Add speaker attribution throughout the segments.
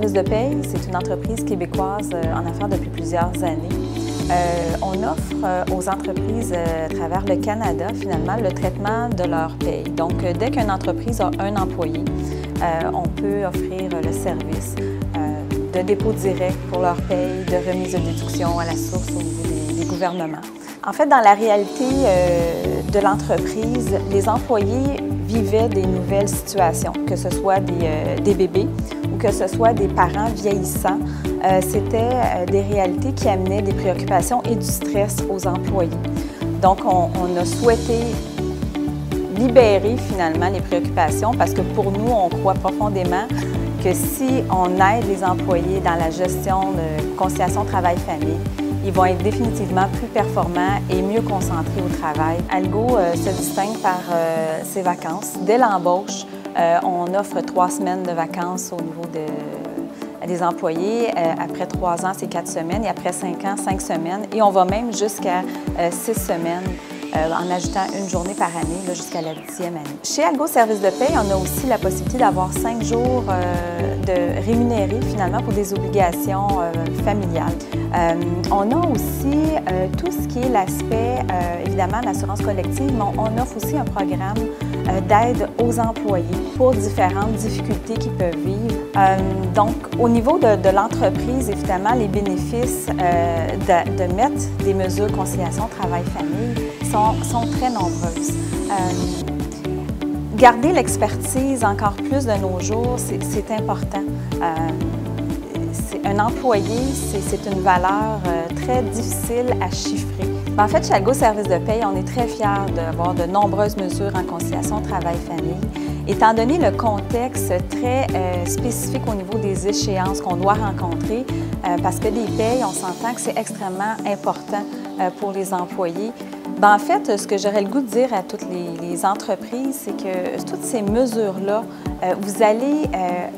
Speaker 1: Service de paye, c'est une entreprise québécoise en affaires depuis plusieurs années. On offre aux entreprises à travers le Canada, finalement, le traitement de leur paye. Donc, dès qu'une entreprise a un employé, on peut offrir le service de dépôt direct pour leur paye, de remise de déduction à la source au niveau des gouvernements. En fait, dans la réalité de l'entreprise, les employés vivaient des nouvelles situations, que ce soit des bébés ou que ce soit des parents vieillissants. C'était des réalités qui amenaient des préoccupations et du stress aux employés. Donc, on a souhaité libérer finalement les préoccupations parce que pour nous, on croit profondément que si on aide les employés dans la gestion de conciliation travail-famille, ils vont être définitivement plus performants et mieux concentrés au travail. Algo se distingue par ses vacances. Dès l'embauche, on offre 3 semaines de vacances au niveau des employés. Après 3 ans, c'est 4 semaines et après 5 ans, 5 semaines. Et on va même jusqu'à 6 semaines en ajoutant une journée par année jusqu'à la 10e année. Chez Algo Service de paye, on a aussi la possibilité d'avoir 5 jours de rémunérés finalement pour des obligations familiales. On a aussi tout ce qui est l'aspect, évidemment, de l'assurance collective, mais on offre aussi un programme d'aide aux employés pour différentes difficultés qu'ils peuvent vivre. Donc, au niveau de l'entreprise, évidemment, les bénéfices de mettre des mesures de conciliation travail-famille sont très nombreuses. Garder l'expertise encore plus de nos jours, c'est important. Un employé, c'est une valeur très difficile à chiffrer. En fait, chez Algo Service de paye, on est très fiers d'avoir de nombreuses mesures en conciliation travail-famille. Étant donné le contexte très spécifique au niveau des échéances qu'on doit rencontrer, parce que les payes, on s'entend que c'est extrêmement important pour les employés. En fait, ce que j'aurais le goût de dire à toutes les entreprises, c'est que toutes ces mesures-là, vous allez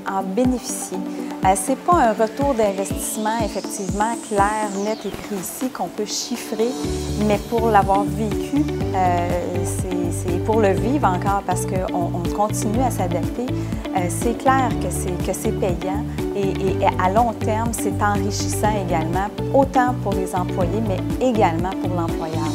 Speaker 1: en bénéficier. Ce n'est pas un retour d'investissement effectivement clair, net et précis qu'on peut chiffrer, mais pour l'avoir vécu, c'est pour le vivre encore parce qu'on continue à s'adapter. C'est clair que c'est payant et à long terme, c'est enrichissant également, autant pour les employés, mais également pour l'employeur.